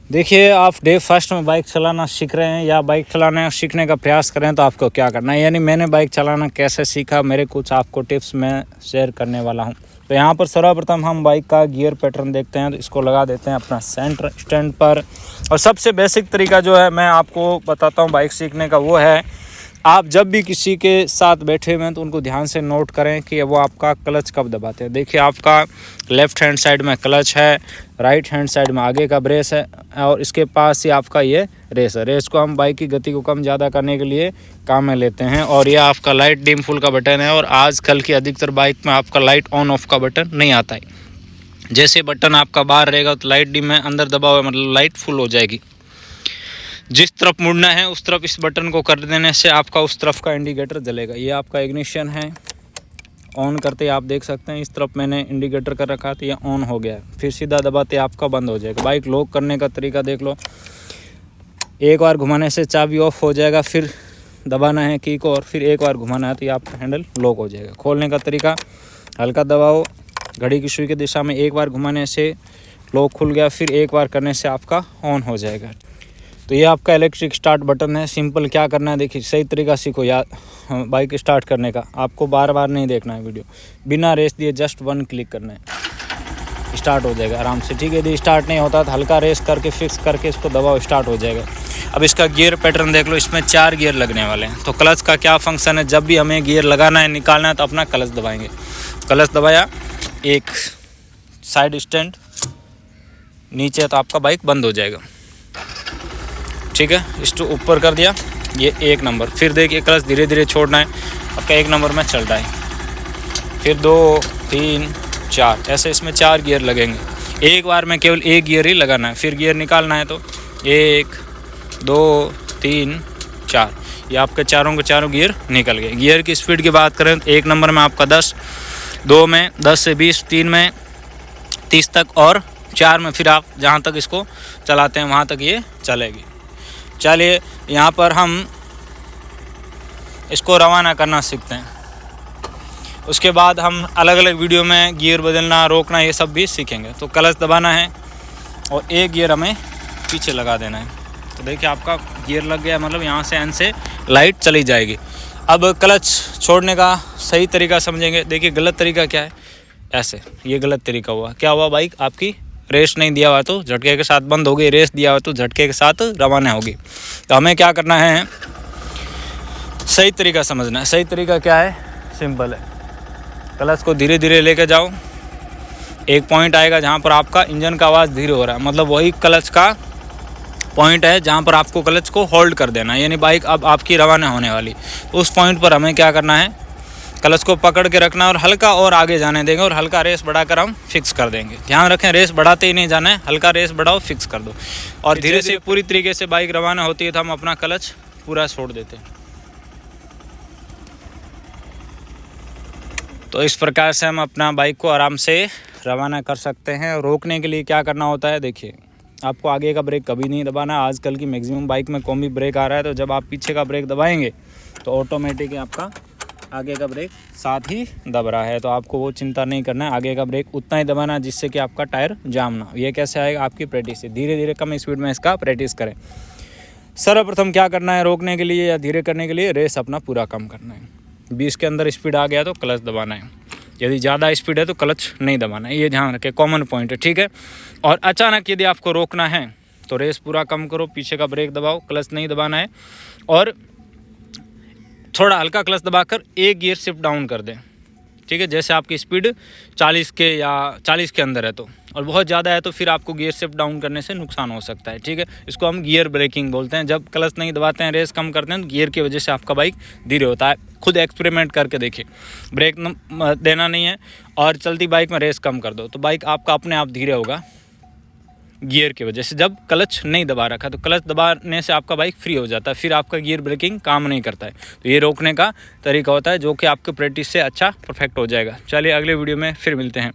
देखिए, आप day first में बाइक चलाना सीख रहे हैं या बाइक चलाना सीखने का प्रयास करें तो आपको क्या करना है, यानी मैंने बाइक चलाना कैसे सीखा, मेरे कुछ आपको टिप्स मैं शेयर करने वाला हूं। तो यहाँ पर सर्वप्रथम हम बाइक का गियर पैटर्न देखते हैं। तो इसको लगा देते हैं अपना सेंटर स्टैंड पर। और सबसे बेसिक तरीका जो है मैं आपको बताता हूँ बाइक सीखने का, वो है आप जब भी किसी के साथ बैठे हुए हैं तो उनको ध्यान से नोट करें कि वो आपका क्लच कब दबाते हैं। देखिए, आपका लेफ़्ट हैंड साइड में क्लच है, राइट हैंड साइड में आगे का ब्रेस है और इसके पास ही आपका ये रेस है। रेस को हम बाइक की गति को कम ज़्यादा करने के लिए काम में लेते हैं। और ये आपका लाइट डिम फुल का बटन है। और आजकल की अधिकतर बाइक में आपका लाइट ऑन ऑफ का बटन नहीं आता है। जैसे बटन आपका बाहर रहेगा तो लाइट डिम है, अंदर दबा हुआ मतलब लाइट फुल हो जाएगी। जिस तरफ मुड़ना है उस तरफ इस बटन को कर देने से आपका उस तरफ का इंडिकेटर जलेगा। ये आपका इग्निशन है, ऑन करते आप देख सकते हैं इस तरफ मैंने इंडिकेटर कर रखा था, ये ऑन हो गया है। फिर सीधा दबाते आपका बंद हो जाएगा। बाइक लॉक करने का तरीका देख लो, एक बार घुमाने से चाबी ऑफ हो जाएगा, फिर दबाना है की को और फिर एक बार घुमाना है तो ये आपका हैंडल लॉक हो जाएगा। खोलने का तरीका, हल्का दबाओ, घड़ी की सुई की दिशा में एक बार घुमाने से लॉक खुल गया, फिर एक बार करने से आपका ऑन हो जाएगा। तो ये आपका इलेक्ट्रिक स्टार्ट बटन है। सिंपल क्या करना है, देखिए सही तरीका सीखो यार बाइक स्टार्ट करने का। आपको बार बार नहीं देखना है वीडियो, बिना रेस दिए जस्ट 1 क्लिक करना है, स्टार्ट हो जाएगा आराम से। ठीक है, यदि स्टार्ट नहीं होता तो हल्का रेस करके फिक्स करके इसको दबाओ, स्टार्ट हो जाएगा। अब इसका गियर पैटर्न देख लो, इसमें 4 गियर लगने वाले हैं। तो क्लच का क्या फंक्शन है, जब भी हमें गियर लगाना है निकालना है तो अपना क्लच दबाएंगे। क्लच दबाया, एक साइड स्टैंड नीचे तो आपका बाइक बंद हो जाएगा। ठीक है, इसको ऊपर कर दिया, ये 1 नंबर। फिर देखिए क्लच धीरे धीरे छोड़ना है, आपका 1 नंबर में चल रहा है। फिर 2 3 4 ऐसे इसमें 4 गियर लगेंगे। एक बार में केवल 1 गियर ही लगाना है, फिर गियर निकालना है तो 1 2 3 4, ये आपके चारों के चारों गियर निकल गए। गियर की स्पीड की बात करें तो 1 नंबर में आपका 10, 2 में 10 से 20, 3 में 30 तक और 4 में फिर आप जहाँ तक इसको चलाते हैं वहाँ तक ये चलेगी। चलिए यहाँ पर हम इसको रवाना करना सीखते हैं। उसके बाद हम अलग अलग वीडियो में गियर बदलना, रोकना, ये सब भी सीखेंगे। तो क्लच दबाना है और 1 गियर हमें पीछे लगा देना है। तो देखिए आपका गियर लग गया, मतलब यहाँ से एंड से लाइट चली जाएगी। अब क्लच छोड़ने का सही तरीका समझेंगे। देखिए गलत तरीका क्या है, ऐसे, ये गलत तरीका हुआ। क्या हुआ, बाइक आपकी रेस नहीं दिया हुआ तो झटके के साथ बंद हो गई, रेस दिया हुआ तो झटके के साथ रवाना होगी। तो हमें क्या करना है, सही तरीका समझना है। सही तरीका क्या है, सिंपल है। क्लच को धीरे धीरे लेके जाओ, एक पॉइंट आएगा जहाँ पर आपका इंजन का आवाज़ धीरे हो रहा है, मतलब वही क्लच का पॉइंट है जहाँ पर आपको क्लच को होल्ड कर देना है, यानी बाइक अब आपकी रवाना होने वाली। तो उस पॉइंट पर हमें क्या करना है, क्लच को पकड़ के रखना और हल्का और आगे जाने देंगे और हल्का रेस बढ़ाकर हम फिक्स कर देंगे। ध्यान रखें, रेस बढ़ाते ही नहीं जाना है, हल्का रेस बढ़ाओ, फिक्स कर दो और धीरे से पूरी तरीके से बाइक रवाना होती है तो हम अपना क्लच पूरा छोड़ देते हैं। तो इस प्रकार से हम अपना बाइक को आराम से रवाना कर सकते हैं। रोकने के लिए क्या करना होता है, देखिए आपको आगे का ब्रेक कभी नहीं दबाना। आजकल की मैक्सिमम बाइक में कॉम्बी ब्रेक आ रहा है, तो जब आप पीछे का ब्रेक दबाएंगे तो ऑटोमेटिक आपका आगे का ब्रेक साथ ही दब रहा है। तो आपको वो चिंता नहीं करना है, आगे का ब्रेक उतना ही दबाना जिससे कि आपका टायर जाम ना हो। ये कैसे आएगा, आपकी प्रैक्टिस से। धीरे धीरे कम स्पीड में इसका प्रैक्टिस करें। सर्वप्रथम क्या करना है, रोकने के लिए या धीरे करने के लिए रेस अपना पूरा कम करना है। 20 के अंदर स्पीड आ गया तो क्लच दबाना है, यदि ज़्यादा स्पीड है तो क्लच नहीं दबाना है। ये ध्यान रखें, कॉमन पॉइंट है। ठीक है, और अचानक यदि आपको रोकना है तो रेस पूरा कम करो, पीछे का ब्रेक दबाओ, क्लच नहीं दबाना है और थोड़ा हल्का क्लच दबाकर 1 गियर शिफ्ट डाउन कर दें। ठीक है, जैसे आपकी स्पीड 40 के या 40 के अंदर है तो, और बहुत ज़्यादा है तो फिर आपको गियर शिफ्ट डाउन करने से नुकसान हो सकता है। ठीक है, इसको हम गियर ब्रेकिंग बोलते हैं। जब क्लच नहीं दबाते हैं, रेस कम करते हैं, तो गियर की वजह से आपका बाइक धीरे होता है। खुद एक्सपेरिमेंट करके देखिए, ब्रेक देना नहीं है और चलती बाइक में रेस कम कर दो तो बाइक आपका अपने आप धीरे होगा गियर की वजह से। जब क्लच नहीं दबा रखा तो क्लच दबाने से आपका बाइक फ्री हो जाता है, फिर आपका गियर ब्रेकिंग काम नहीं करता है। तो ये रोकने का तरीका होता है जो कि आपके प्रैक्टिस से अच्छा परफेक्ट हो जाएगा। चलिए अगले वीडियो में फिर मिलते हैं।